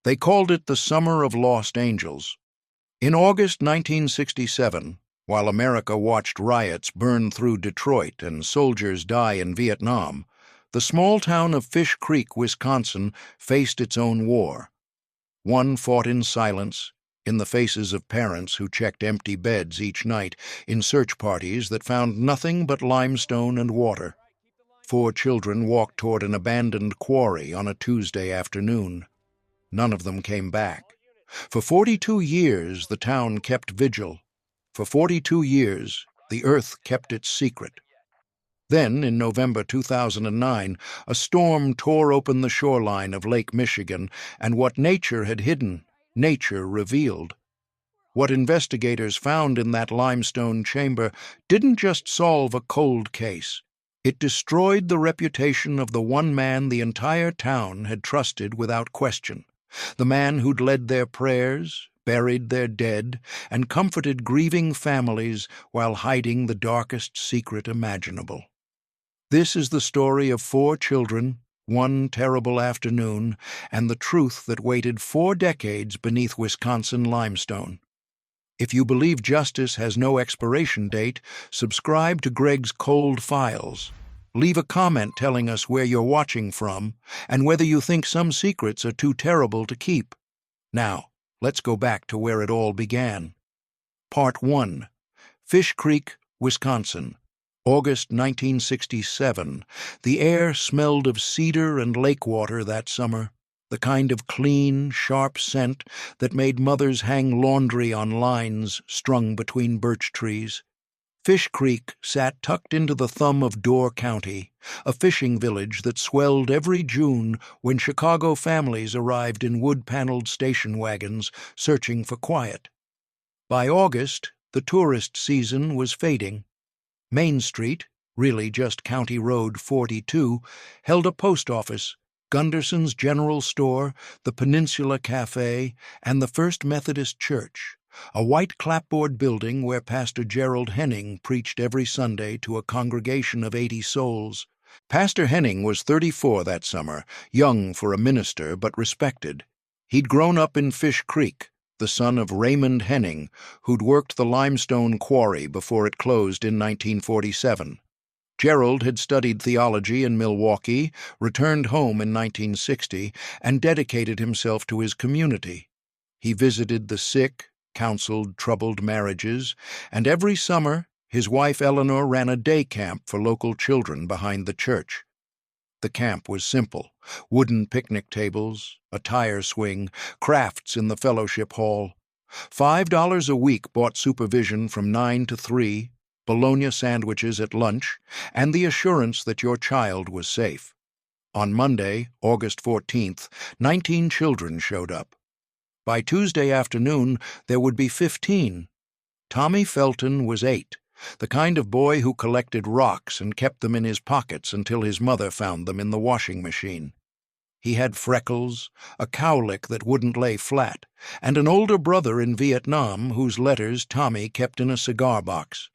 They called it the Summer of Lost Angels. In August 1967, while America watched riots burn through Detroit and soldiers die in Vietnam, the small town of Fish Creek, Wisconsin, faced its own war. One fought in silence, in the faces of parents who checked empty beds each night in search parties that found nothing but limestone and water. 4 children walked toward an abandoned quarry on a Tuesday afternoon. None of them came back. For 42 years, the town kept vigil. For 42 years, the earth kept its secret. Then, in November 2009, a storm tore open the shoreline of Lake Michigan, and what nature had hidden, nature revealed. What investigators found in that limestone chamber didn't just solve a cold case. It destroyed the reputation of the one man the entire town had trusted without question. The man who'd led their prayers, buried their dead, and comforted grieving families while hiding the darkest secret imaginable. This is the story of 4 children, one terrible afternoon, and the truth that waited 4 decades beneath Wisconsin limestone. If you believe justice has no expiration date, subscribe to Greg's Cold Files. Leave a comment telling us where you're watching from and whether you think some secrets are too terrible to keep. Now, let's go back to where it all began. Part 1. Fish Creek, Wisconsin. August 1967. The air smelled of cedar and lake water that summer, the kind of clean, sharp scent that made mothers hang laundry on lines strung between birch trees. Fish Creek sat tucked into the thumb of Door County, a fishing village that swelled every June when Chicago families arrived in wood-paneled station wagons searching for quiet. By August, the tourist season was fading. Main Street, really just County Road 42, held a post office, Gunderson's General Store, the Peninsula Cafe, and the First Methodist Church, a white clapboard building where Pastor Gerald Henning preached every Sunday to a congregation of 80 souls. Pastor Henning was 34 that summer, young for a minister but respected. He'd grown up in Fish Creek, the son of Raymond Henning, who'd worked the limestone quarry before it closed in 1947. Gerald had studied theology in Milwaukee, returned home in 1960, and dedicated himself to his community. He visited the sick, counseled troubled marriages, and every summer his wife Eleanor ran a day camp for local children behind the church. The camp was simple: wooden picnic tables, a tire swing, crafts in the fellowship hall. $5 a week bought supervision from 9 to 3, bologna sandwiches at lunch, and the assurance that your child was safe. On Monday, August 14th, 19 children showed up. By Tuesday afternoon, there would be 15. Tommy Felton was 8, the kind of boy who collected rocks and kept them in his pockets until his mother found them in the washing machine. He had freckles, a cowlick that wouldn't lay flat, and an older brother in Vietnam whose letters Tommy kept in a cigar box.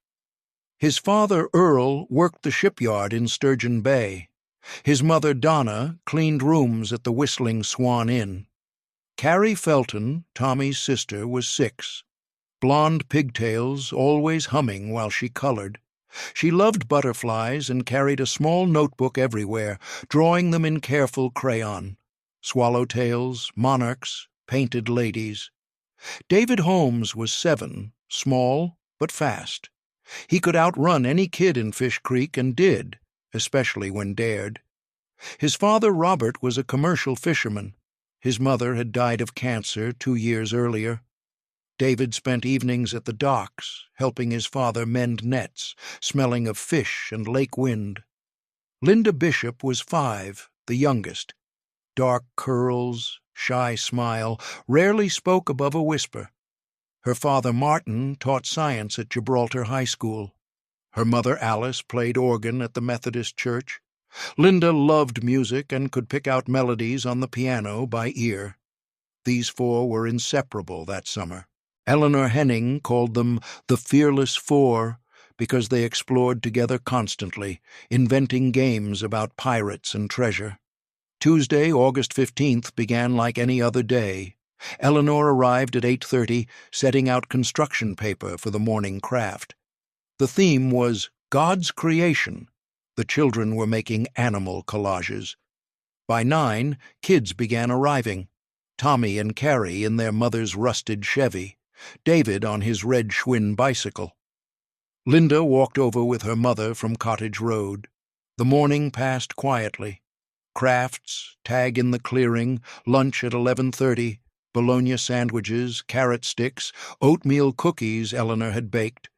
His father, Earl, worked the shipyard in Sturgeon Bay. His mother, Donna, cleaned rooms at the Whistling Swan Inn. Carrie Felton, Tommy's sister, was 6. Blonde pigtails, always humming while she colored. She loved butterflies and carried a small notebook everywhere, drawing them in careful crayon. Swallowtails, monarchs, painted ladies. David Holmes was 7, small but fast. He could outrun any kid in Fish Creek and did, especially when dared. His father, Robert, was a commercial fisherman. His mother had died of cancer 2 years earlier. David spent evenings at the docks, helping his father mend nets, smelling of fish and lake wind. Linda Bishop was 5, the youngest. Dark curls, shy smile, rarely spoke above a whisper. Her father, Martin, taught science at Gibraltar High School. Her mother, Alice, played organ at the Methodist Church. Linda loved music and could pick out melodies on the piano by ear. These 4 were inseparable that summer. Eleanor Henning called them the Fearless 4 because they explored together constantly, inventing games about pirates and treasure. Tuesday, August 15th, began like any other day. Eleanor arrived at 8:30, setting out construction paper for the morning craft. The theme was God's creation. The children were making animal collages. By 9, kids began arriving. Tommy and Carrie in their mother's rusted Chevy, David on his red Schwinn bicycle. Linda walked over with her mother from Cottage Road. The morning passed quietly. Crafts, tag in the clearing, lunch at 11:30, bologna sandwiches, carrot sticks, oatmeal cookies Eleanor had baked.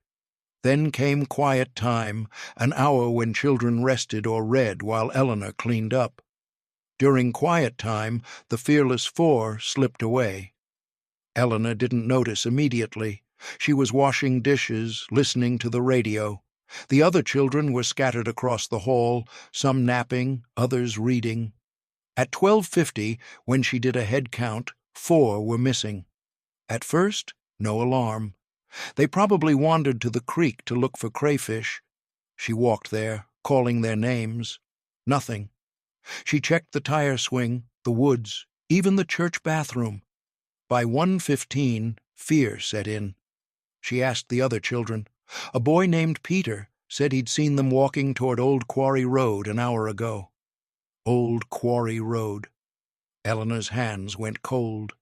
Then came quiet time, an hour when children rested or read while Eleanor cleaned up. During quiet time, the fearless 4 slipped away. Eleanor didn't notice immediately. She was washing dishes, listening to the radio. The other children were scattered across the hall, some napping, others reading. At 12:50, when she did a head count, 4 were missing. At first, no alarm. They probably wandered to the creek to look for crayfish. She walked there, calling their names. Nothing. She checked the tire swing, the woods, even the church bathroom. By 1:15, fear set in. She asked the other children. A boy named Peter said he'd seen them walking toward Old Quarry Road an hour ago. Old Quarry Road. Eleanor's hands went cold.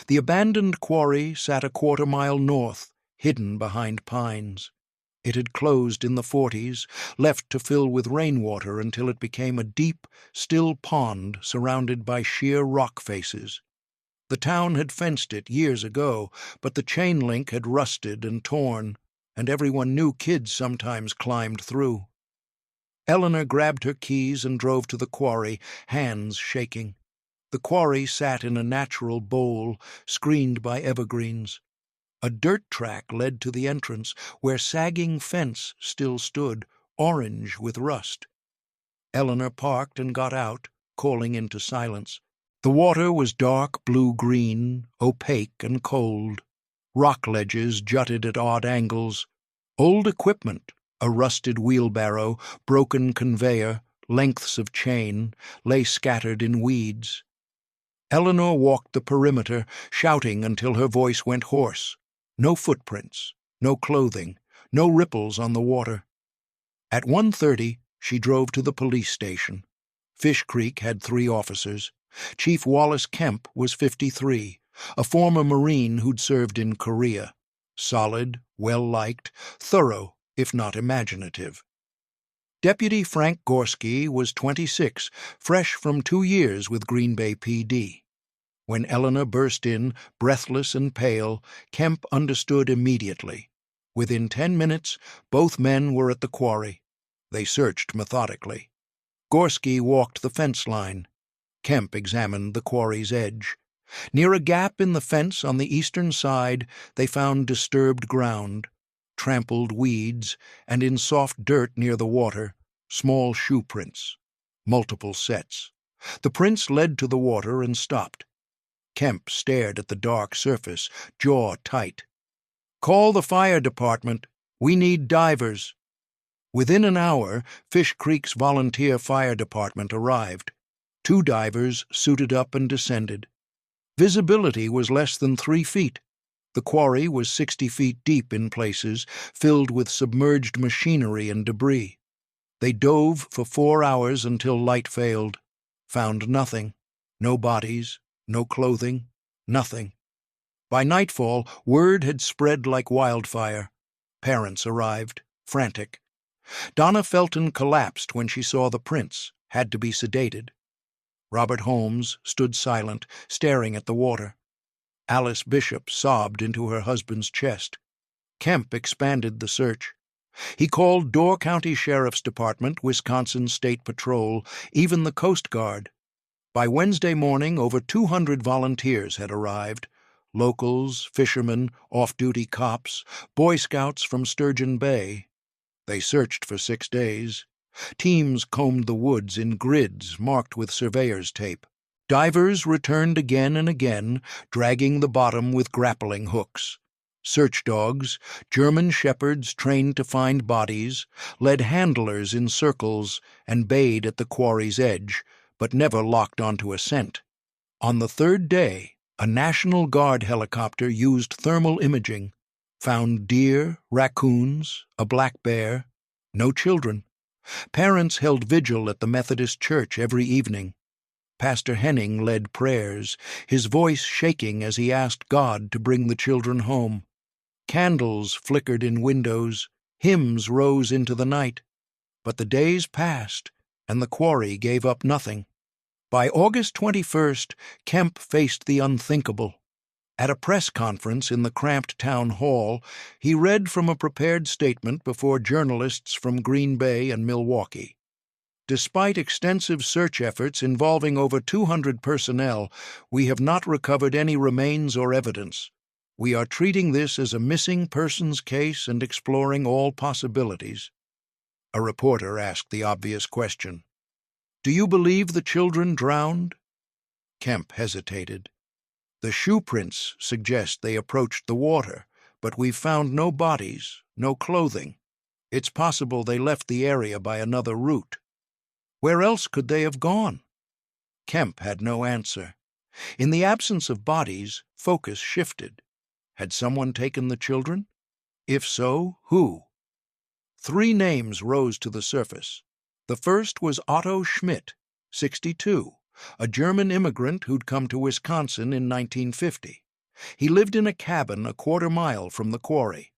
The abandoned quarry sat a quarter-mile north, hidden behind pines. It had closed in the 40s, left to fill with rainwater until it became a deep, still pond surrounded by sheer rock faces. The town had fenced it years ago, but the chain link had rusted and torn, and everyone knew kids sometimes climbed through. Eleanor grabbed her keys and drove to the quarry, hands shaking. The quarry sat in a natural bowl, screened by evergreens. A dirt track led to the entrance, where sagging fence still stood, orange with rust. Eleanor parked and got out, calling into silence. The water was dark blue-green, opaque and cold. Rock ledges jutted at odd angles. Old equipment, a rusted wheelbarrow, broken conveyor, lengths of chain, lay scattered in weeds. Eleanor walked the perimeter, shouting until her voice went hoarse. No footprints, no clothing, no ripples on the water. At 1:30, she drove to the police station. Fish Creek had 3 officers. Chief Wallace Kemp was 53, a former Marine who'd served in Korea. Solid, well-liked, thorough, if not imaginative. Deputy Frank Gorski was 26, fresh from 2 years with Green Bay PD. When Eleanor burst in, breathless and pale, Kemp understood immediately. Within 10 minutes, both men were at the quarry. They searched methodically. Gorski walked the fence line. Kemp examined the quarry's edge. Near a gap in the fence on the eastern side, they found disturbed ground, trampled weeds, and in soft dirt near the water, small shoe prints. Multiple sets. The prints led to the water and stopped. Kemp stared at the dark surface, jaw tight. "Call the fire department. We need divers." Within an hour, Fish Creek's volunteer fire department arrived. 2 divers suited up and descended. Visibility was less than 3 feet. The quarry was 60 feet deep in places, filled with submerged machinery and debris. They dove for 4 hours until light failed. Found nothing. No bodies, no clothing, nothing. By nightfall, word had spread like wildfire. Parents arrived, frantic. Donna Felton collapsed when she saw the prints, had to be sedated. Robert Holmes stood silent, staring at the water. Alice Bishop sobbed into her husband's chest. Kemp expanded the search. He called Door County Sheriff's Department, Wisconsin State Patrol, even the Coast Guard. By Wednesday morning, over 200 volunteers had arrived. Locals, fishermen, off-duty cops, Boy Scouts from Sturgeon Bay. They searched for 6 days. Teams combed the woods in grids marked with surveyor's tape. Divers returned again and again, dragging the bottom with grappling hooks. Search dogs, German shepherds trained to find bodies, led handlers in circles and bayed at the quarry's edge, but never locked onto a scent. On the third day, a National Guard helicopter used thermal imaging, found deer, raccoons, a black bear, no children. Parents held vigil at the Methodist church every evening. Pastor Henning led prayers, his voice shaking as he asked God to bring the children home. Candles flickered in windows, hymns rose into the night. But the days passed, and the quarry gave up nothing. By August 21st, Kemp faced the unthinkable. At a press conference in the cramped town hall, he read from a prepared statement before journalists from Green Bay and Milwaukee. Despite extensive search efforts involving over 200 personnel, we have not recovered any remains or evidence. We are treating this as a missing persons case and exploring all possibilities. A reporter asked the obvious question. Do you believe the children drowned? Kemp hesitated. The shoe prints suggest they approached the water, but we've found no bodies, no clothing. It's possible they left the area by another route. Where else could they have gone? Kemp had no answer. In the absence of bodies, focus shifted. Had someone taken the children? If so, who? 3 names rose to the surface. The first was Otto Schmidt, 62, a German immigrant who'd come to Wisconsin in 1950. He lived in a cabin a quarter-mile from the quarry.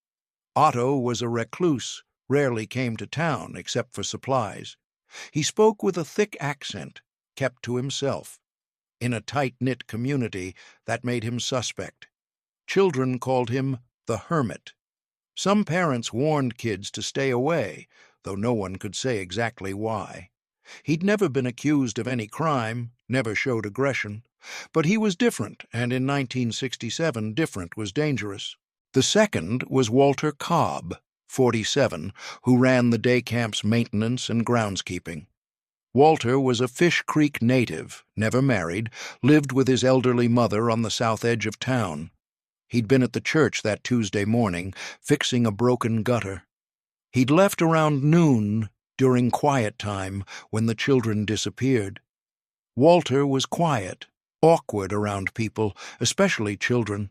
Otto was a recluse, rarely came to town except for supplies. He spoke with a thick accent, kept to himself. In a tight-knit community, that made him suspect. Children called him the Hermit. Some parents warned kids to stay away, though no one could say exactly why. He'd never been accused of any crime, never showed aggression. But he was different, and in 1967 different was dangerous. The second was Walter Cobb, 47, who ran the day camp's maintenance and groundskeeping. Walter was a Fish Creek native, never married, lived with his elderly mother on the south edge of town. He'd been at the church that Tuesday morning, fixing a broken gutter. He'd left around noon, during quiet time, when the children disappeared. Walter was quiet, awkward around people, especially children.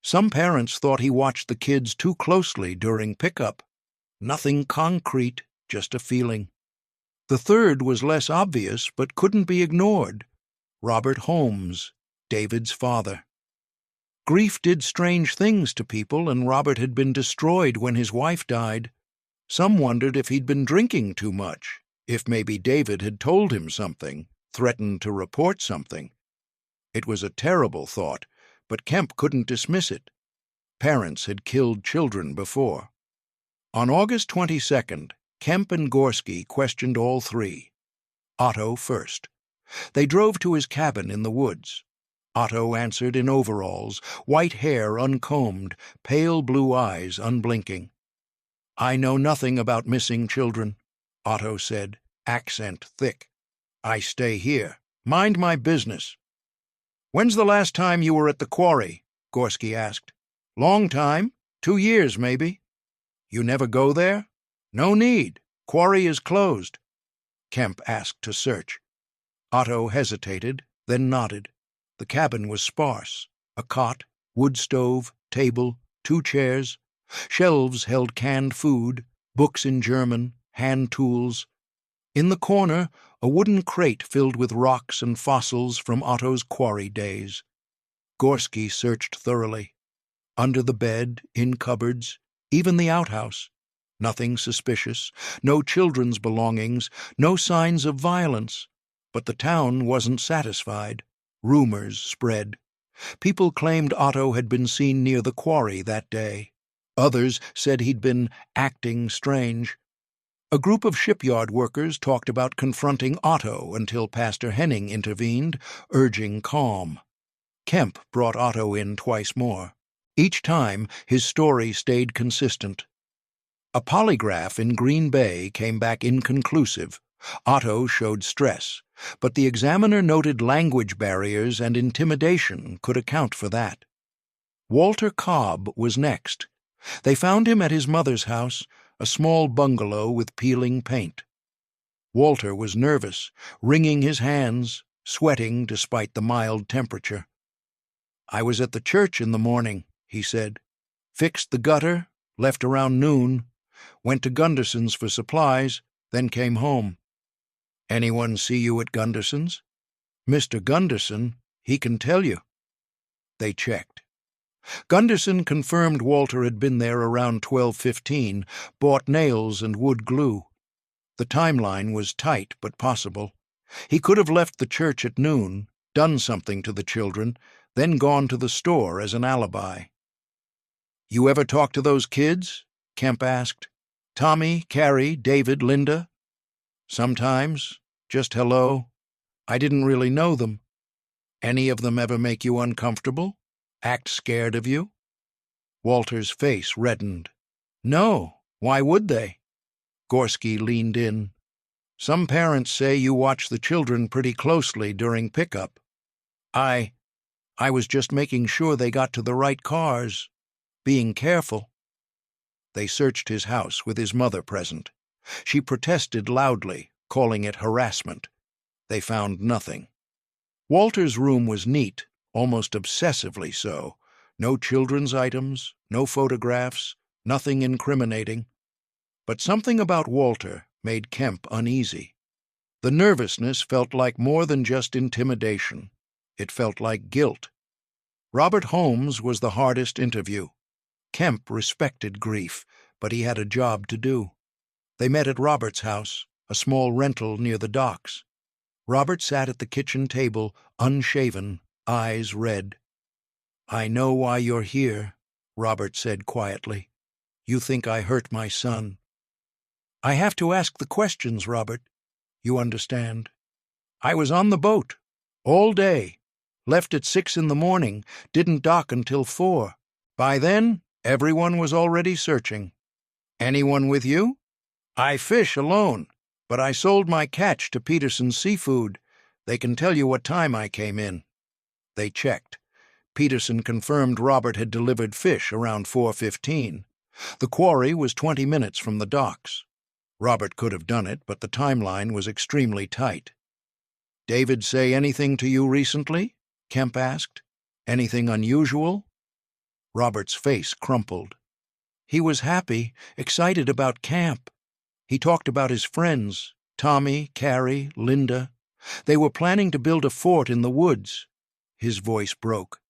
Some parents thought he watched the kids too closely during pickup. Nothing concrete, just a feeling. The third was less obvious, but couldn't be ignored. Robert Holmes, David's father. Grief did strange things to people, and Robert had been destroyed when his wife died. Some wondered if he'd been drinking too much, if maybe David had told him something, threatened to report something. It was a terrible thought, but Kemp couldn't dismiss it. Parents had killed children before. On August 22nd, Kemp and Gorski questioned all 3. Otto first. They drove to his cabin in the woods. Otto answered in overalls, white hair uncombed, pale blue eyes unblinking. I know nothing about missing children, Otto said, accent thick. I stay here. Mind my business. When's the last time you were at the quarry? Gorski asked. Long time. 2 years, maybe. You never go there? No need. Quarry is closed. Kemp asked to search. Otto hesitated, then nodded. The cabin was sparse. A cot, wood stove, table, 2 chairs. Shelves held canned food, books in German, hand tools. In the corner, a wooden crate filled with rocks and fossils from Otto's quarry days. Gorski searched thoroughly. Under the bed, in cupboards, even the outhouse. Nothing suspicious, no children's belongings, no signs of violence. But the town wasn't satisfied. Rumors spread. People claimed Otto had been seen near the quarry that day. Others said he'd been acting strange. A group of shipyard workers talked about confronting Otto until Pastor Henning intervened, urging calm. Kemp brought Otto in twice more. Each time, his story stayed consistent. A polygraph in Green Bay came back inconclusive. Otto showed stress, but the examiner noted language barriers and intimidation could account for that. Walter Cobb was next. They found him at his mother's house, a small bungalow with peeling paint. Walter was nervous, wringing his hands, sweating despite the mild temperature. "I was at the church in the morning," he said. "Fixed the gutter, left around noon, went to Gunderson's for supplies, then came home." "Anyone see you at Gunderson's?" "Mr. Gunderson, he can tell you." They checked. Gunderson confirmed Walter had been there around 12:15, bought nails and wood glue. The timeline was tight but possible. He could have left the church at noon, done something to the children, then gone to the store as an alibi. "You ever talk to those kids?" Kemp asked. "Tommy, Carrie, David, Linda?" "Sometimes. Just hello. I didn't really know them." "Any of them ever make you uncomfortable? Act scared of you?" Walter's face reddened. "No. Why would they?" Gorski leaned in. "Some parents say you watch the children pretty closely during pickup." I was just making sure they got to the right cars. Being careful." They searched his house with his mother present. She protested loudly, calling it harassment. They found nothing. Walter's room was neat, almost obsessively so. No children's items, no photographs, nothing incriminating. But something about Walter made Kemp uneasy. The nervousness felt like more than just intimidation. It felt like guilt. Robert Holmes was the hardest interview. Kemp respected grief, but he had a job to do. They met at Robert's house, a small rental near the docks. Robert sat at the kitchen table, unshaven, eyes red. "I know why you're here," Robert said quietly. "You think I hurt my son." "I have to ask the questions, Robert. You understand. I was on the boat, all day. Left at 6 in the morning, didn't dock until 4. By then, everyone was already searching." "Anyone with you?" "I fish alone, but I sold my catch to Peterson's Seafood. They can tell you what time I came in." They checked. Peterson confirmed Robert had delivered fish around 4:15. The quarry was 20 minutes from the docks. Robert could have done it, but the timeline was extremely tight. "David say anything to you recently?" Kemp asked. "Anything unusual?" Robert's face crumpled. "He was happy, excited about camp. He talked about his friends, Tommy, Carrie, Linda. They were planning to build a fort in the woods." His voice broke.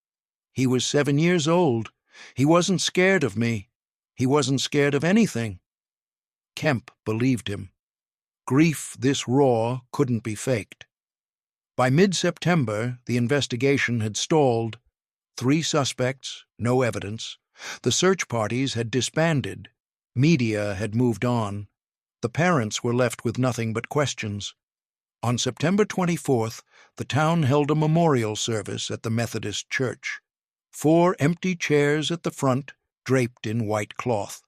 "He was 7 years old. He wasn't scared of me. He wasn't scared of anything." Kemp believed him. Grief this raw couldn't be faked. By mid-September, the investigation had stalled. 3 suspects, no evidence. The search parties had disbanded. Media had moved on. The parents were left with nothing but questions. On September 24th, the town held a memorial service at the Methodist Church. 4 empty chairs at the front, draped in white cloth.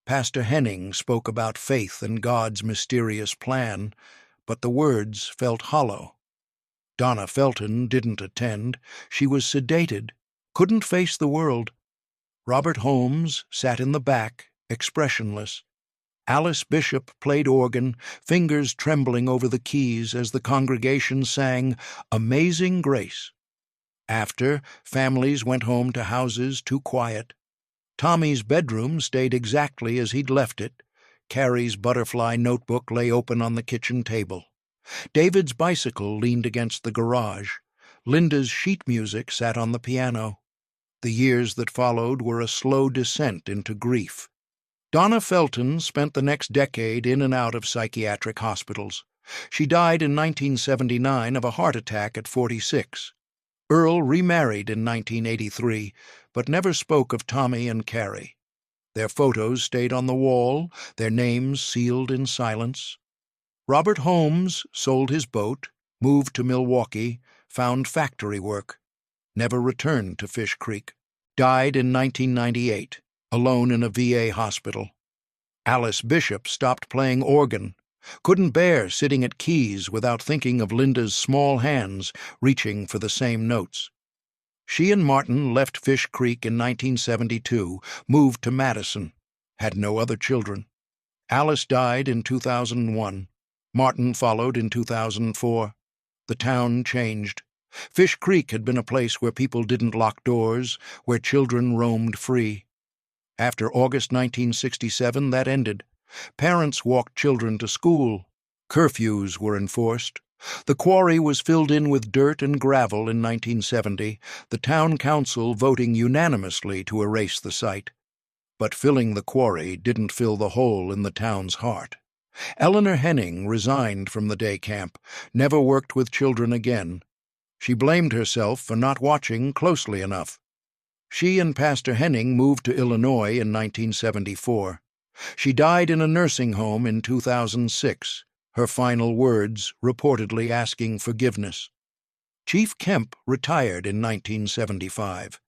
Pastor Henning spoke about faith and God's mysterious plan, but the words felt hollow. Donna Felton didn't attend. She was sedated, couldn't face the world. Robert Holmes sat in the back, expressionless. Alice Bishop played organ, fingers trembling over the keys as the congregation sang Amazing Grace. After, families went home to houses too quiet. Tommy's bedroom stayed exactly as he'd left it. Carrie's butterfly notebook lay open on the kitchen table. David's bicycle leaned against the garage. Linda's sheet music sat on the piano. The years that followed were a slow descent into grief. Donna Felton spent the next decade in and out of psychiatric hospitals. She died in 1979 of a heart attack at 46. Earl remarried in 1983, but never spoke of Tommy and Carrie. Their photos stayed on the wall, their names sealed in silence. Robert Holmes sold his boat, moved to Milwaukee, found factory work. Never returned to Fish Creek. Died in 1998, alone in a VA hospital. Alice Bishop stopped playing organ. Couldn't bear sitting at keys without thinking of Linda's small hands reaching for the same notes. She and Martin left Fish Creek in 1972, moved to Madison, had no other children. Alice died in 2001. Martin followed in 2004. The town changed. Fish Creek had been a place where people didn't lock doors, where children roamed free. After August 1967, that ended. Parents walked children to school. Curfews were enforced. The quarry was filled in with dirt and gravel in 1970, the town council voting unanimously to erase the site. But filling the quarry didn't fill the hole in the town's heart. Eleanor Henning resigned from the day camp, never worked with children again. She blamed herself for not watching closely enough. She and Pastor Henning moved to Illinois in 1974. She died in a nursing home in 2006, her final words reportedly asking forgiveness. Chief Kemp retired in 1975.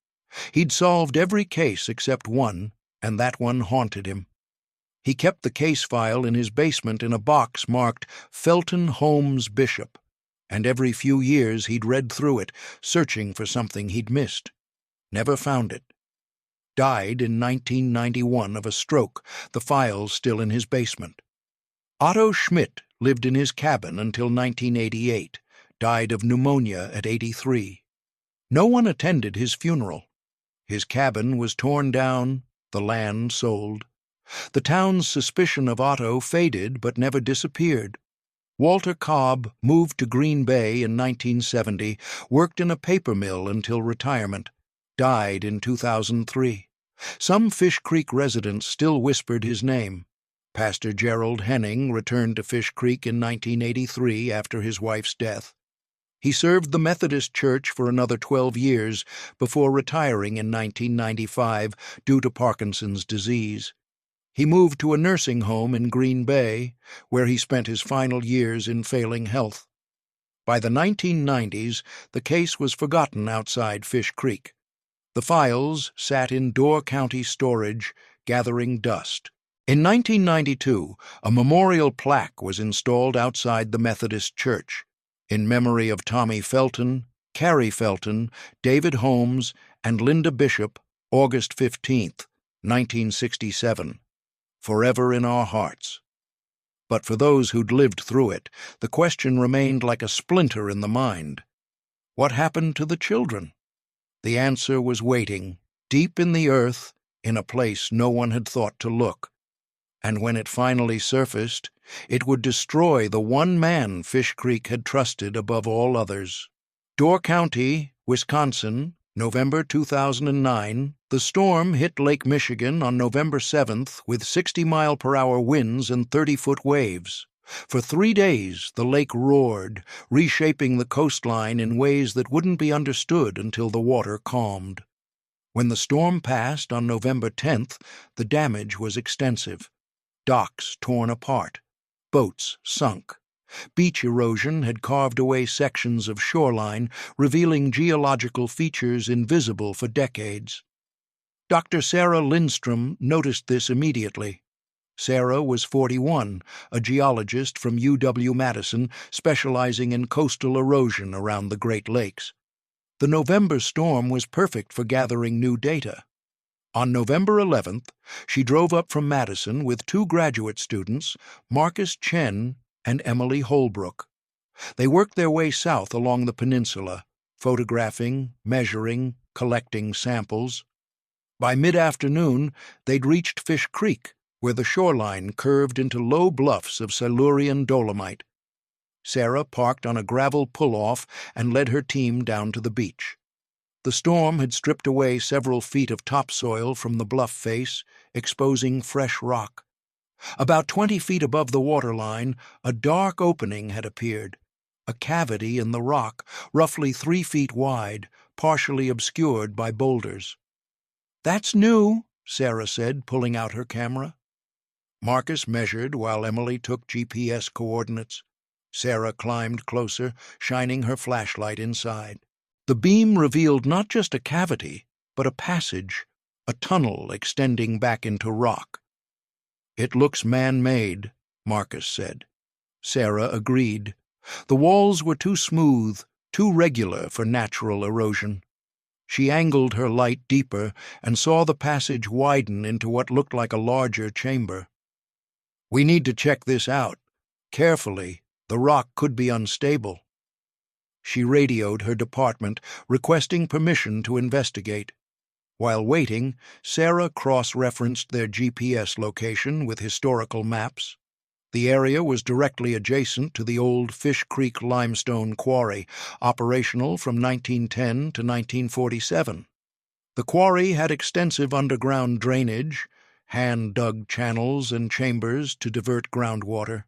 He'd solved every case except one, and that one haunted him. He kept the case file in his basement in a box marked Felton Holmes Bishop, and every few years he'd read through it, searching for something he'd missed. Never found it. Died in 1991 of a stroke, the files still in his basement. Otto Schmidt lived in his cabin until 1988, died of pneumonia at 83. No one attended his funeral. His cabin was torn down, the land sold. The town's suspicion of Otto faded but never disappeared. Walter Cobb moved to Green Bay in 1970, worked in a paper mill until retirement, died in 2003. Some Fish Creek residents still whispered his name. Pastor Gerald Henning returned to Fish Creek in 1983 after his wife's death. He served the Methodist Church for another 12 years before retiring in 1995 due to Parkinson's disease. He moved to a nursing home in Green Bay, where he spent his final years in failing health. By the 1990s, the case was forgotten outside Fish Creek. The files sat in Door County storage, gathering dust. In 1992, a memorial plaque was installed outside the Methodist Church, in memory of Tommy Felton, Carrie Felton, David Holmes, and Linda Bishop, August 15, 1967. Forever in our hearts. But for those who'd lived through it, the question remained like a splinter in the mind. What happened to the children? The answer was waiting, deep in the earth, in a place no one had thought to look. And when it finally surfaced, it would destroy the one man Fish Creek had trusted above all others. Door County, Wisconsin, November 2009, the storm hit Lake Michigan on November 7th with 60-mile-per-hour winds and 30-foot waves. For 3 days, the lake roared, reshaping the coastline in ways that wouldn't be understood until the water calmed. When the storm passed on November 10th, the damage was extensive. Docks torn apart. Boats sunk. Beach erosion had carved away sections of shoreline, revealing geological features invisible for decades. Dr. Sarah Lindstrom noticed this immediately. Sarah was 41, a geologist from UW-Madison specializing in coastal erosion around the Great Lakes. The November storm was perfect for gathering new data. On November 11th, she drove up from Madison with 2 graduate students, Marcus Chen and Emily Holbrook. They worked their way south along the peninsula, photographing, measuring, collecting samples. By mid-afternoon, they'd reached Fish Creek, where the shoreline curved into low bluffs of Silurian dolomite. Sarah parked on a gravel pull-off and led her team down to the beach. The storm had stripped away several feet of topsoil from the bluff face, exposing fresh rock. About 20 feet above the waterline, a dark opening had appeared, a cavity in the rock, roughly 3 feet wide, partially obscured by boulders. "That's new," Sarah said, pulling out her camera. Marcus measured while Emily took GPS coordinates. Sarah climbed closer, shining her flashlight inside. The beam revealed not just a cavity, but a passage, a tunnel extending back into rock. "It looks man-made," Marcus said. Sarah agreed. The walls were too smooth, too regular for natural erosion. She angled her light deeper and saw the passage widen into what looked like a larger chamber. "We need to check this out," Carefully, the rock could be unstable. She radioed her department, requesting permission to investigate. While waiting, Sarah cross-referenced their GPS location with historical maps. The area was directly adjacent to the old Fish Creek limestone quarry, operational from 1910 to 1947. The quarry had extensive underground drainage, hand-dug channels and chambers to divert groundwater.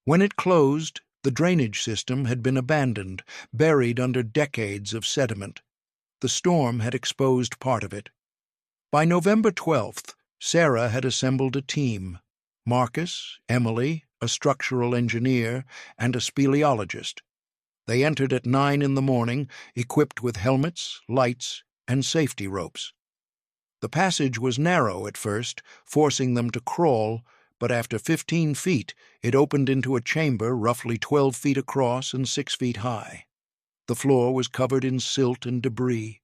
When it closed, the drainage system had been abandoned, buried under decades of sediment. The storm had exposed part of it. By November 12th, Sarah had assembled a team: Marcus, Emily, a structural engineer, and a speleologist. They entered at 9 in the morning, equipped with helmets, lights, and safety ropes. The passage was narrow at first, forcing them to crawl, but after 15 feet, it opened into a chamber roughly 12 feet across and 6 feet high. The floor was covered in silt and debris.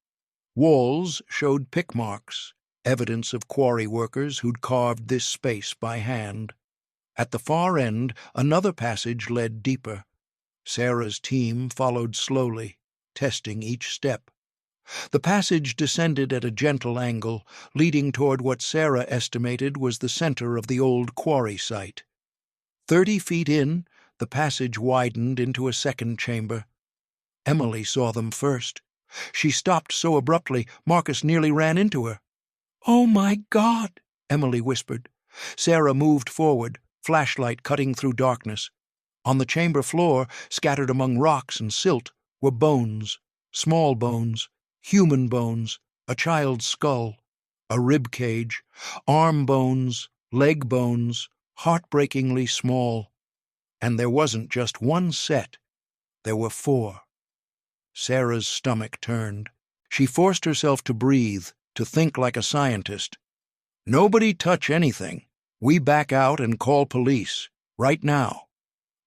Walls showed pick marks, evidence of quarry workers who'd carved this space by hand. At the far end, another passage led deeper. Sarah's team followed slowly, testing each step. The passage descended at a gentle angle, leading toward what Sarah estimated was the center of the old quarry site. 30 feet in, the passage widened into a second chamber. Emily saw them first. She stopped so abruptly, Marcus nearly ran into her. "Oh, my God!" Emily whispered. Sarah moved forward, flashlight cutting through darkness. On the chamber floor, scattered among rocks and silt, were bones, small bones, human bones, a child's skull, a rib cage, arm bones, leg bones, heartbreakingly small. And there wasn't just one set. There were 4. Sarah's stomach turned. She forced herself to breathe, to think like a scientist. "Nobody touch anything. We back out and call police, right now."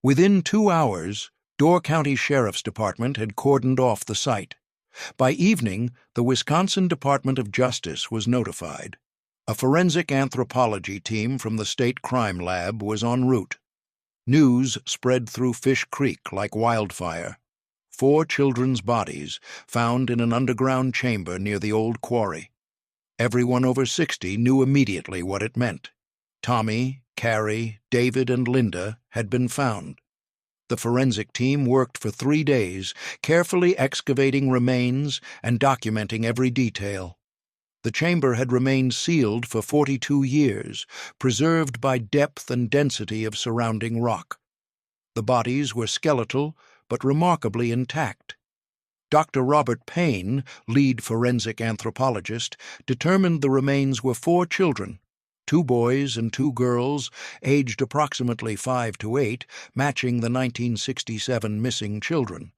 Within 2 hours, Door County Sheriff's Department had cordoned off the site. By evening, the Wisconsin Department of Justice was notified. A forensic anthropology team from the state crime lab was en route. News spread through Fish Creek like wildfire. 4 children's bodies found in an underground chamber near the old quarry. Everyone over 60 knew immediately what it meant. Tommy, Carrie, David, and Linda had been found. The forensic team worked for 3 days, carefully excavating remains and documenting every detail. The chamber had remained sealed for 42 years, preserved by depth and density of surrounding rock. The bodies were skeletal, but remarkably intact. Dr. Robert Payne, lead forensic anthropologist, determined the remains were 4 children, 2 boys and 2 girls, aged approximately 5 to 8, matching the 1967 missing children.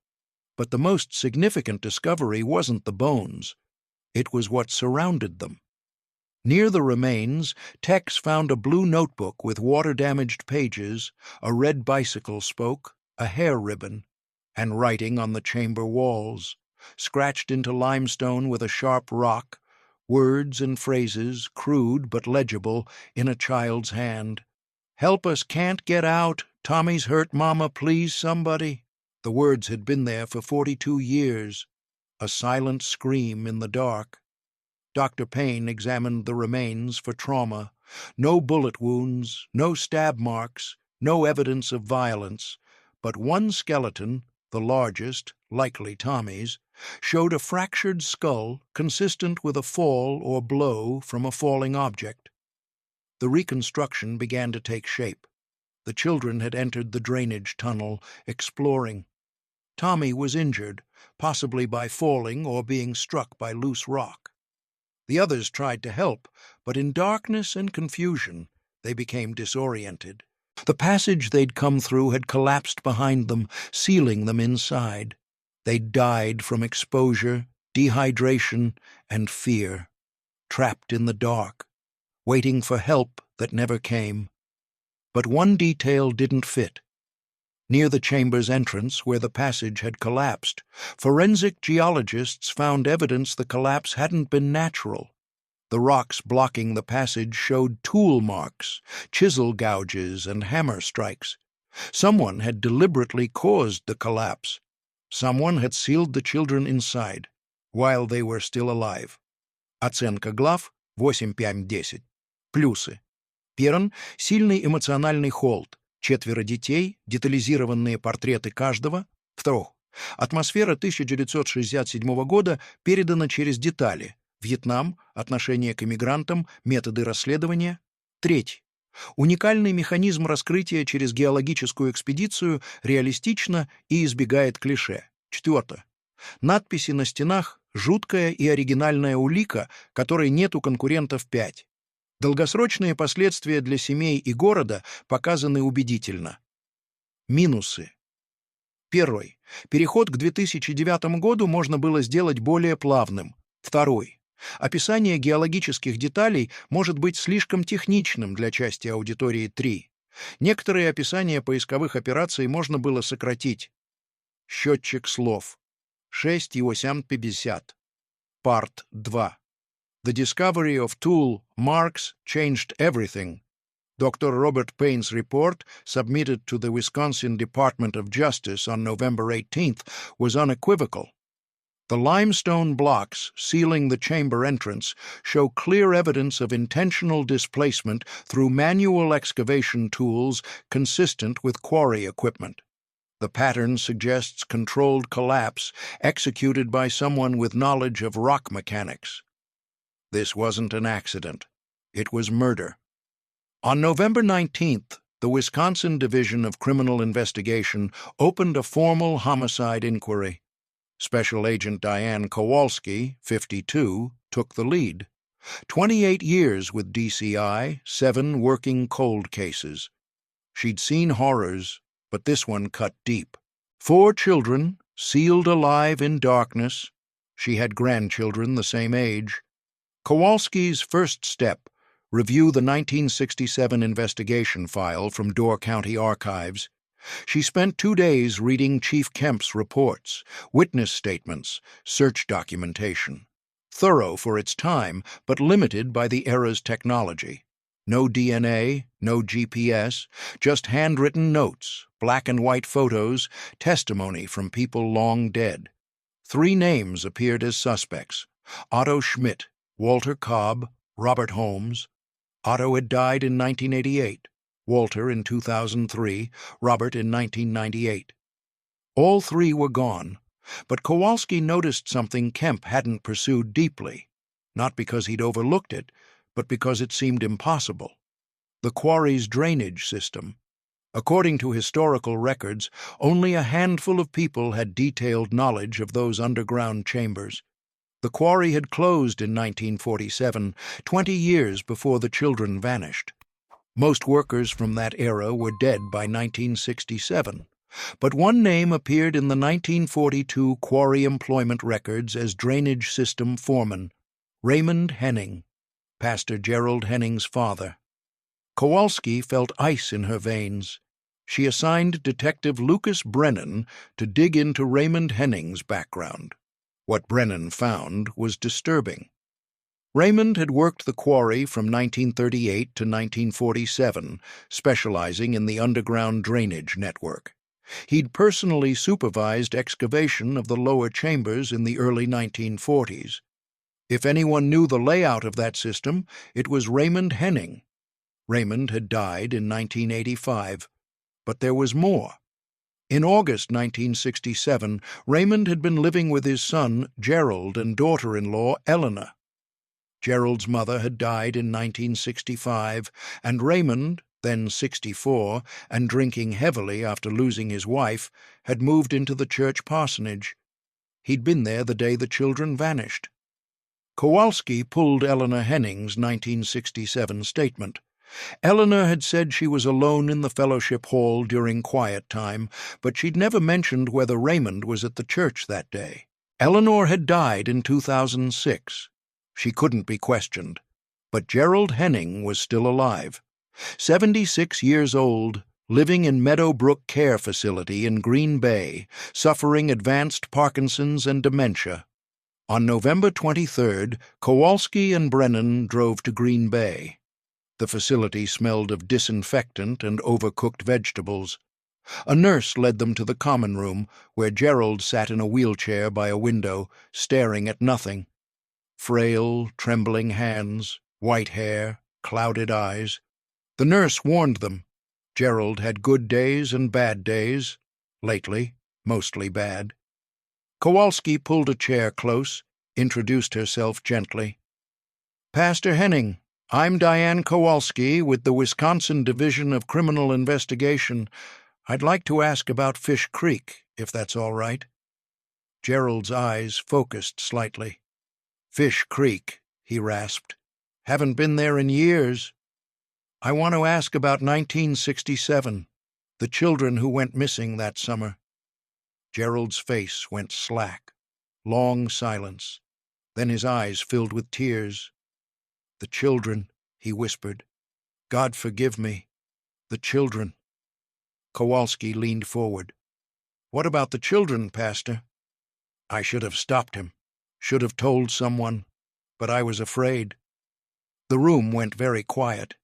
But the most significant discovery wasn't the bones. It was what surrounded them. Near the remains, techs found a blue notebook with water-damaged pages, a red bicycle spoke, a hair ribbon, and writing on the chamber walls, scratched into limestone with a sharp rock, words and phrases, crude but legible, in a child's hand. "Help us, can't get out. Tommy's hurt, Mama, please somebody." The words had been there for 42 years. A silent scream in the dark. Dr. Payne examined the remains for trauma. No bullet wounds, no stab marks, no evidence of violence, but one skeleton, the largest, likely Tommy's, showed a fractured skull consistent with a fall or blow from a falling object. The reconstruction began to take shape. The children had entered the drainage tunnel, exploring. Tommy was injured, possibly by falling or being struck by loose rock. The others tried to help, but in darkness and confusion, they became disoriented. The passage they'd come through had collapsed behind them, sealing them inside. They'd died from exposure, dehydration, and fear, trapped in the dark, waiting for help that never came. But one detail didn't fit. Near the chamber's entrance, where the passage had collapsed, forensic geologists found evidence the collapse hadn't been natural. The rocks blocking the passage showed tool marks, chisel gouges, and hammer strikes. Someone had deliberately caused the collapse. Someone had sealed the children inside while they were still alive. Оценка глав 8-5-10. Плюсы. Первый – сильный эмоциональный холд. 4 детей, детализированные портреты каждого. Второй – атмосфера 1967 года передана через детали. Вьетнам, отношение к эмигрантам, методы расследования. Третий – уникальный механизм раскрытия через геологическую экспедицию реалистично и избегает клише. Четвертое – надписи на стенах – жуткая и оригинальная улика, которой нет у конкурентов 5. Долгосрочные последствия для семей и города показаны убедительно. Минусы. Первый. Переход к 2009 году можно было сделать более плавным. Второй. Описание геологических деталей может быть слишком техничным для части аудитории 3. Некоторые описания поисковых операций можно было сократить. Счетчик слов. 6,850. Part 2. The discovery of tool marks changed everything. Dr. Robert Payne's report, submitted to the Wisconsin Department of Justice on November 18th, was unequivocal. The limestone blocks sealing the chamber entrance show clear evidence of intentional displacement through manual excavation tools consistent with quarry equipment. The pattern suggests controlled collapse executed by someone with knowledge of rock mechanics. This wasn't an accident. It was murder. On November 19th, the Wisconsin Division of Criminal Investigation opened a formal homicide inquiry. Special Agent Diane Kowalski, 52, took the lead. 28 years with DCI, 7 working cold cases. She'd seen horrors, but this one cut deep. 4 children, sealed alive in darkness. She had grandchildren the same age. Kowalski's first step, review the 1967 investigation file from Door County Archives. She spent 2 days reading Chief Kemp's reports, witness statements, search documentation. Thorough for its time, but limited by the era's technology. No DNA, no GPS, just handwritten notes, black and white photos, testimony from people long dead. 3 names appeared as suspects: Otto Schmidt, Walter Cobb, Robert Holmes. Otto had died in 1988, Walter in 2003, Robert in 1998. All 3 were gone, but Kowalski noticed something Kemp hadn't pursued deeply, not because he'd overlooked it, but because it seemed impossible. The quarry's drainage system. According to historical records, only a handful of people had detailed knowledge of those underground chambers. The quarry had closed in 1947, 20 years before the children vanished. Most workers from that era were dead by 1967, but one name appeared in the 1942 quarry employment records as drainage system foreman: Raymond Henning, Pastor Gerald Henning's father. Kowalski felt ice in her veins. She assigned Detective Lucas Brennan to dig into Raymond Henning's background. What Brennan found was disturbing. Raymond had worked the quarry from 1938 to 1947, specializing in the underground drainage network. He'd personally supervised excavation of the lower chambers in the early 1940s. If anyone knew the layout of that system, it was Raymond Henning. Raymond had died in 1985, but there was more. In August 1967, Raymond had been living with his son, Gerald, and daughter-in-law, Eleanor. Gerald's mother had died in 1965, and Raymond, then 64, and drinking heavily after losing his wife, had moved into the church parsonage. He'd been there the day the children vanished. Kowalski pulled Eleanor Henning's 1967 statement. Eleanor had said she was alone in the fellowship hall during quiet time, but she'd never mentioned whether Raymond was at the church that day. Eleanor had died in 2006. She couldn't be questioned. But Gerald Henning was still alive. 76 years old, living in Meadowbrook Care Facility in Green Bay, suffering advanced Parkinson's and dementia. On November 23rd, Kowalski and Brennan drove to Green Bay. The facility smelled of disinfectant and overcooked vegetables. A nurse led them to the common room, where Gerald sat in a wheelchair by a window, staring at nothing. Frail, trembling hands, white hair, clouded eyes. The nurse warned them. Gerald had good days and bad days. Lately, mostly bad. Kowalski pulled a chair close, introduced herself gently. "Pastor Henning, I'm Diane Kowalski with the Wisconsin Division of Criminal Investigation. I'd like to ask about Fish Creek, if that's all right." Gerald's eyes focused slightly. "Fish Creek," he rasped. "Haven't been there in years. I want to ask about 1967, the children who went missing that summer." Gerald's face went slack. Long silence. Then his eyes filled with tears. "The children," he whispered. "God forgive me. The children." Kowalski leaned forward. "What about the children, Pastor?" "I should have stopped him. Should have told someone. But I was afraid." The room went very quiet.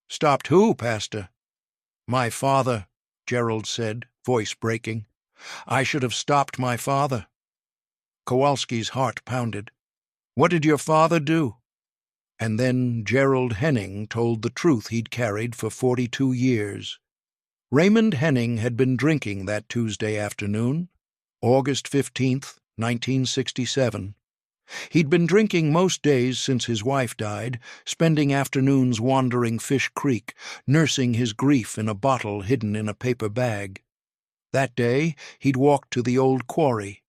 "Stopped who, Pastor?" "My father," Gerald said, voice breaking. "I should have stopped my father." Kowalski's heart pounded. "What did your father do?" And then Gerald Henning told the truth he'd carried for 42 years. Raymond Henning had been drinking that Tuesday afternoon, August 15th, 1967. He'd been drinking most days since his wife died, spending afternoons wandering Fish Creek, nursing his grief in a bottle hidden in a paper bag. That day, he'd walked to the old quarry.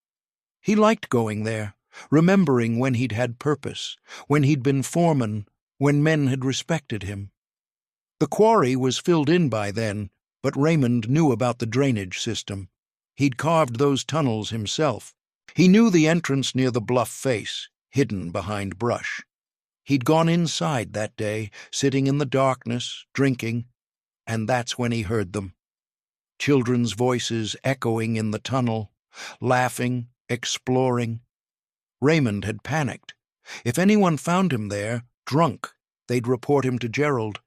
He liked going there, remembering when he'd had purpose, when he'd been foreman, when men had respected him. The quarry was filled in by then, but Raymond knew about the drainage system. He'd carved those tunnels himself. He knew the entrance near the bluff face, hidden behind brush. He'd gone inside that day, sitting in the darkness, drinking, and that's when he heard them. Children's voices echoing in the tunnel, laughing, exploring. Raymond had panicked. If anyone found him there, drunk, they'd report him to Gerald.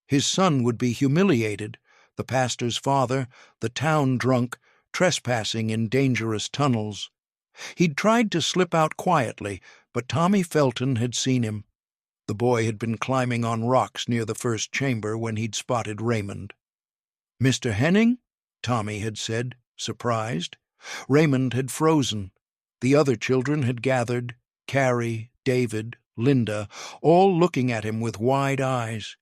His son would be humiliated, the pastor's father, the town drunk, trespassing in dangerous tunnels. He'd tried to slip out quietly, but Tommy Felton had seen him. The boy had been climbing on rocks near the first chamber when he'd spotted Raymond. "Mr. Henning?" Tommy had said, surprised. Raymond had frozen. The other children had gathered, Carrie, David, Linda, all looking at him with wide eyes.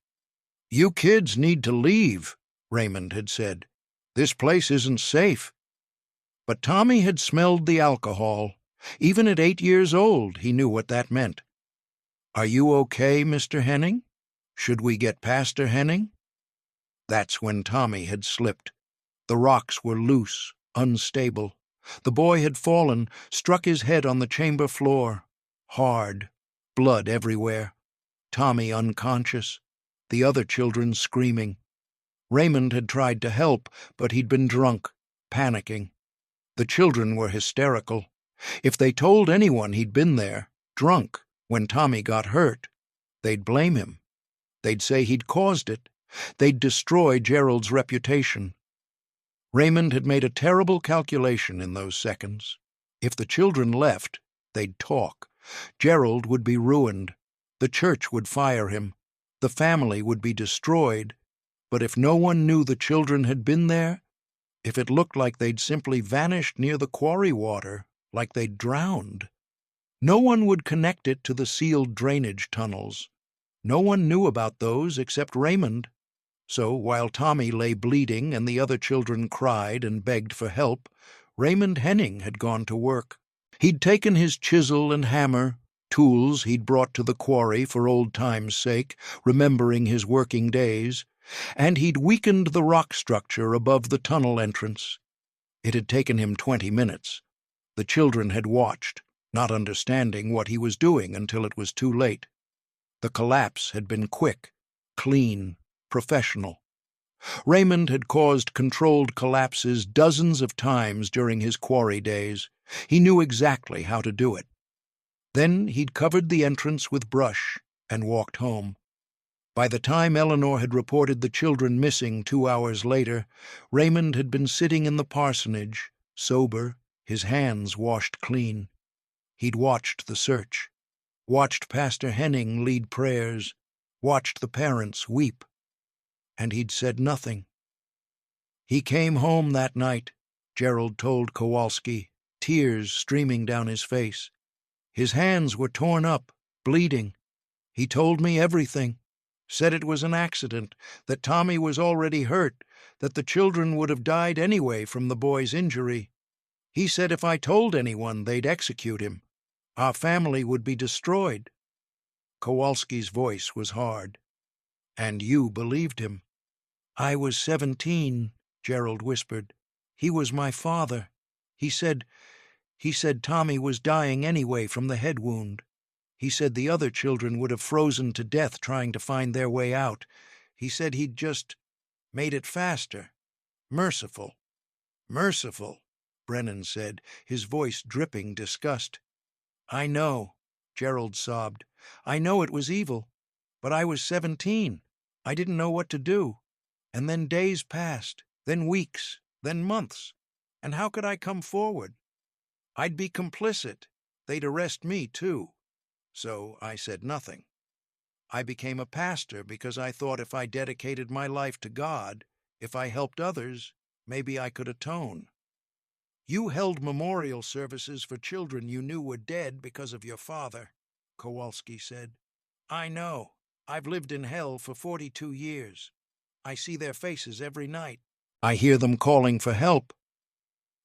"You kids need to leave," Raymond had said. "This place isn't safe." But Tommy had smelled the alcohol. Even at 8 years old, he knew what that meant. "Are you okay, Mr. Henning? Should we get Pastor Henning?" That's when Tommy had slipped. The rocks were loose, unstable. The boy had fallen, struck his head on the chamber floor. Hard, blood everywhere. Tommy unconscious. The other children screaming. Raymond had tried to help, but he'd been drunk, panicking. The children were hysterical. If they told anyone he'd been there, drunk, when Tommy got hurt, they'd blame him. They'd say he'd caused it. They'd destroy Gerald's reputation. Raymond had made a terrible calculation in those seconds. If the children left, they'd talk. Gerald would be ruined. The church would fire him. The family would be destroyed. But if no one knew the children had been there, if it looked like they'd simply vanished near the quarry water, like they'd drowned, no one would connect it to the sealed drainage tunnels. No one knew about those except Raymond. So while Tommy lay bleeding and the other children cried and begged for help, Raymond Henning had gone to work. He'd taken his chisel and hammer, tools he'd brought to the quarry for old times' sake, remembering his working days, and he'd weakened the rock structure above the tunnel entrance. It had taken him 20 minutes. The children had watched, not understanding what he was doing until it was too late. The collapse had been quick, clean, professional. Raymond had caused controlled collapses dozens of times during his quarry days. He knew exactly how to do it. Then he'd covered the entrance with brush and walked home. By the time Eleanor had reported the children missing 2 hours later, Raymond had been sitting in the parsonage, sober, his hands washed clean. He'd watched the search, watched Pastor Henning lead prayers, watched the parents weep, and he'd said nothing. He came home that night, Gerald told Kowalski, tears streaming down his face. His hands were torn up, bleeding. He told me everything. Said it was an accident, that Tommy was already hurt, that the children would have died anyway from the boy's injury. He said if I told anyone, they'd execute him. Our family would be destroyed. Kowalski's voice was hard. And you believed him. I was 17, Gerald whispered. He was my father. He said Tommy was dying anyway from the head wound. He said the other children would have frozen to death trying to find their way out. He said he'd just made it faster. Merciful. Merciful, Brennan said, his voice dripping disgust. I know, Gerald sobbed. I know it was evil. But I was 17. I didn't know what to do. And then days passed, then weeks, then months. And how could I come forward? I'd be complicit. They'd arrest me, too. So I said nothing. I became a pastor because I thought if I dedicated my life to God, if I helped others, maybe I could atone. You held memorial services for children you knew were dead because of your father, Kowalski said. I know. I've lived in hell for 42 years. I see their faces every night. I hear them calling for help.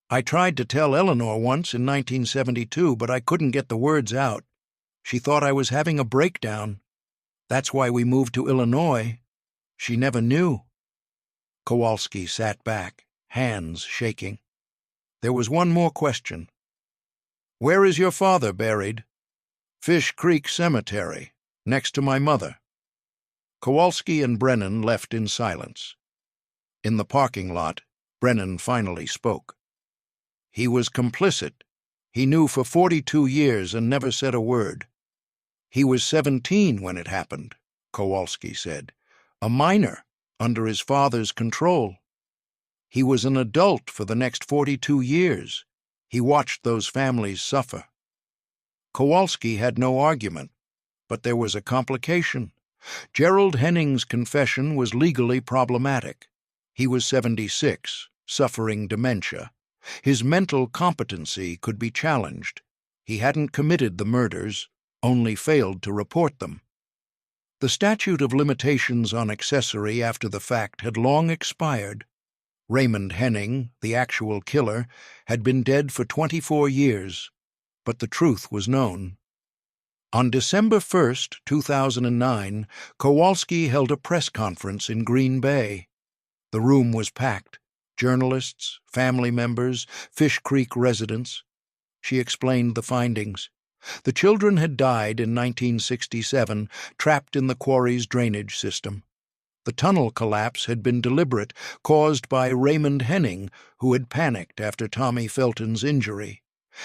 I tried to tell Eleanor once in 1972, but I couldn't get the words out. She thought I was having a breakdown. That's why we moved to Illinois. She never knew. Kowalski sat back, hands shaking. There was one more question. Where is your father buried? Fish Creek Cemetery, next to my mother. Kowalski and Brennan left in silence. In the parking lot, Brennan finally spoke. He was complicit. He knew for 42 years and never said a word. He was 17 when it happened, Kowalski said. A minor, under his father's control. He was an adult for the next 42 years. He watched those families suffer. Kowalski had no argument, but there was a complication. Gerald Henning's confession was legally problematic. He was 76, suffering dementia. His mental competency could be challenged. He hadn't committed the murders, only failed to report them. The statute of limitations on accessory after the fact had long expired. Raymond Henning, the actual killer, had been dead for 24 years, but the truth was known. On December 1, 2009, Kowalski held a press conference in Green Bay. The room was packed. Journalists, family members, Fish Creek residents. She explained the findings. The children had died in 1967, trapped in the quarry's drainage system. The tunnel collapse had been deliberate, caused by Raymond Henning, who had panicked after Tommy Felton's injury.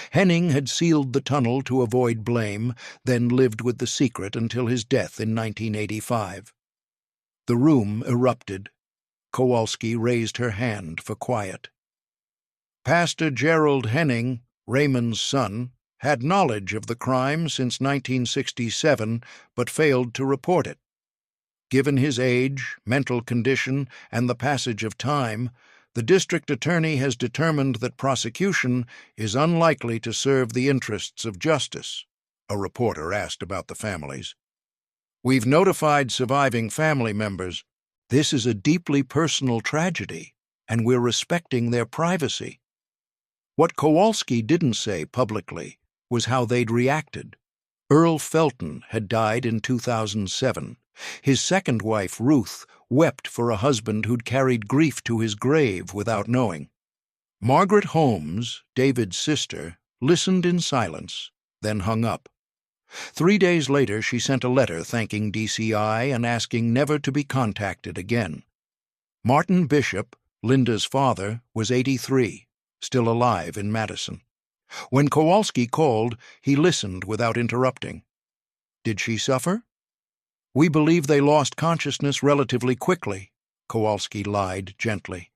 Henning had sealed the tunnel to avoid blame, then lived with the secret until his death in 1985. The room erupted. Kowalski raised her hand for quiet. Pastor Gerald Henning, Raymond's son, had knowledge of the crime since 1967 but failed to report it. Given his age, mental condition, and the passage of time, the district attorney has determined that prosecution is unlikely to serve the interests of justice, a reporter asked about the families. We've notified surviving family members. This is a deeply personal tragedy, and we're respecting their privacy. What Kowalski didn't say publicly was how they'd reacted. Earl Felton had died in 2007. His second wife, Ruth, wept for a husband who'd carried grief to his grave without knowing. Margaret Holmes, David's sister, listened in silence, then hung up. 3 days later, she sent a letter thanking DCI and asking never to be contacted again. Martin Bishop, Linda's father, was 83, still alive in Madison. When Kowalski called, he listened without interrupting. Did she suffer? "We believe they lost consciousness relatively quickly," Kowalski lied gently.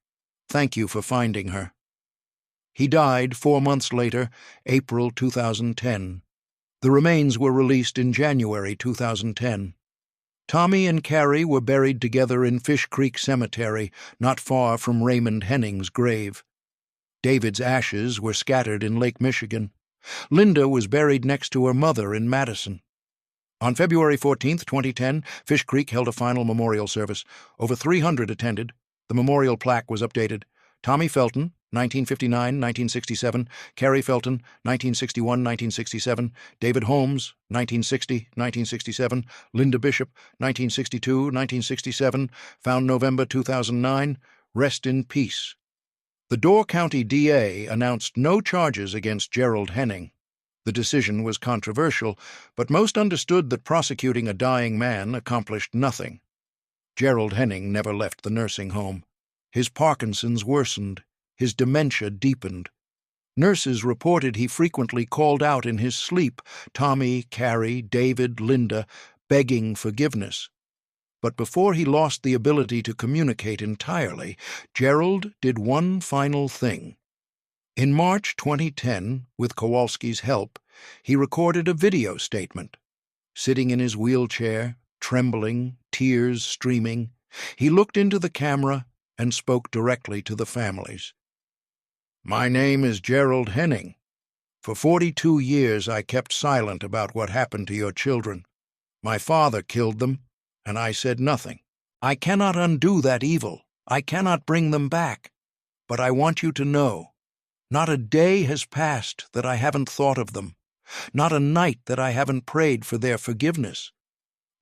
"Thank you for finding her." He died 4 months later, April 2010. The remains were released in January 2010. Tommy and Carrie were buried together in Fish Creek Cemetery, not far from Raymond Henning's grave. David's ashes were scattered in Lake Michigan. Linda was buried next to her mother in Madison. On February 14, 2010, Fish Creek held a final memorial service. Over 300 attended. The memorial plaque was updated. Tommy Felton, 1959-1967, Carrie Felton, 1961-1967, David Holmes, 1960-1967, Linda Bishop, 1962-1967, found November 2009, rest in peace. The Door County DA announced no charges against Gerald Henning. The decision was controversial, but most understood that prosecuting a dying man accomplished nothing. Gerald Henning never left the nursing home. His Parkinson's worsened. His dementia deepened. Nurses reported he frequently called out in his sleep, Tommy, Carrie, David, Linda, begging forgiveness. But before he lost the ability to communicate entirely, Gerald did one final thing. In March 2010, with Kowalski's help, he recorded a video statement. Sitting in his wheelchair, trembling, tears streaming, he looked into the camera and spoke directly to the families. "My name is Gerald Henning. For 42 years I kept silent about what happened to your children. My father killed them, and I said nothing. I cannot undo that evil. I cannot bring them back. But I want you to know, not a day has passed that I haven't thought of them, not a night that I haven't prayed for their forgiveness.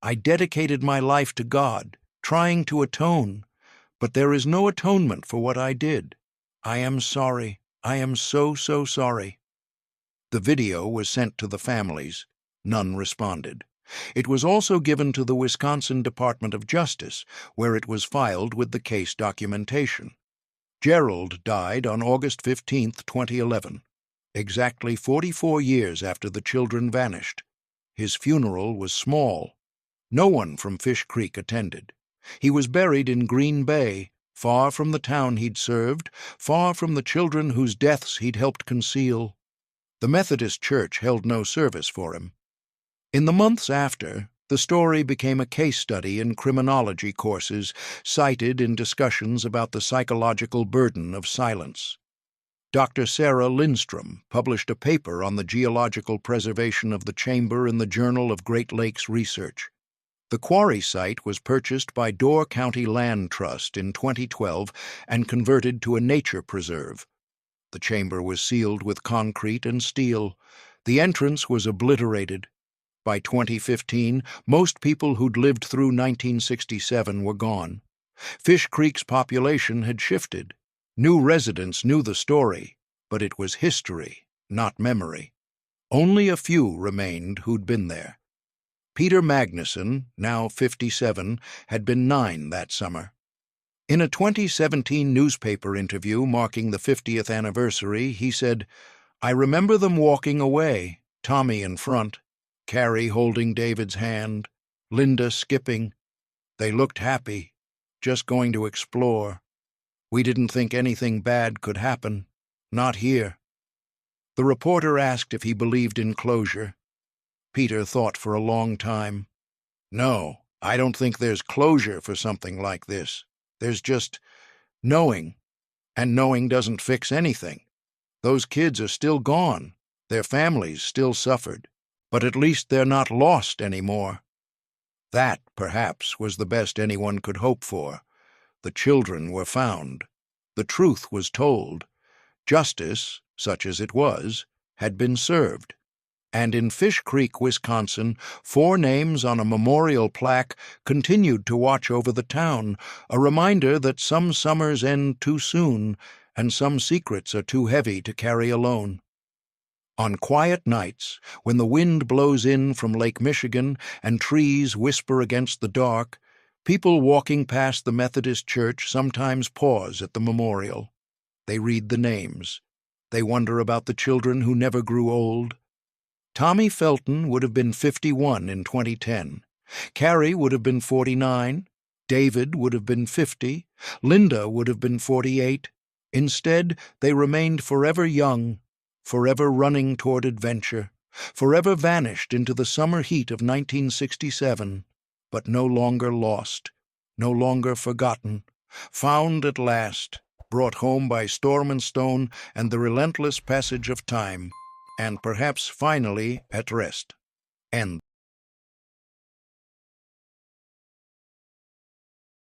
I dedicated my life to God, trying to atone, but there is no atonement for what I did. I am sorry. I am so sorry." The video was sent to the families. None responded. It was also given to the Wisconsin Department of Justice, where it was filed with the case documentation. Gerald died on August 15, 2011, exactly 44 years after the children vanished. His funeral was small. No one from Fish Creek attended. He was buried in Green Bay, far from the town he'd served, far from the children whose deaths he'd helped conceal. The Methodist Church held no service for him. In the months after, the story became a case study in criminology courses, cited in discussions about the psychological burden of silence. Dr. Sarah Lindstrom published a paper on the geological preservation of the chamber in the Journal of Great Lakes Research. The quarry site was purchased by Door County Land Trust in 2012 and converted to a nature preserve. The chamber was sealed with concrete and steel. The entrance was obliterated. By 2015, most people who'd lived through 1967 were gone. Fish Creek's population had shifted. New residents knew the story, but it was history, not memory. Only a few remained who'd been there. Peter Magnuson, now 57, had been 9 that summer. In a 2017 newspaper interview marking the 50th anniversary, he said, "I remember them walking away, Tommy in front, Carrie holding David's hand, Linda skipping. They looked happy, just going to explore. We didn't think anything bad could happen, not here." The reporter asked if he believed in closure. Peter thought for a long time. "No, I don't think there's closure for something like this. There's just knowing, and knowing doesn't fix anything. Those kids are still gone. Their families still suffered. But at least they're not lost anymore." That, perhaps, was the best anyone could hope for. The children were found. The truth was told. Justice, such as it was, had been served. And in Fish Creek, Wisconsin, 4 names on a memorial plaque continued to watch over the town, a reminder that some summers end too soon and some secrets are too heavy to carry alone. On quiet nights, when the wind blows in from Lake Michigan and trees whisper against the dark, people walking past the Methodist Church sometimes pause at the memorial. They read the names. They wonder about the children who never grew old. Tommy Felton would have been 51 in 2010. Carrie would have been 49, David would have been 50, Linda would have been 48. Instead, they remained forever young, forever running toward adventure, forever vanished into the summer heat of 1967, but no longer lost, no longer forgotten, found at last, brought home by storm and stone and the relentless passage of time, and perhaps finally at rest. End.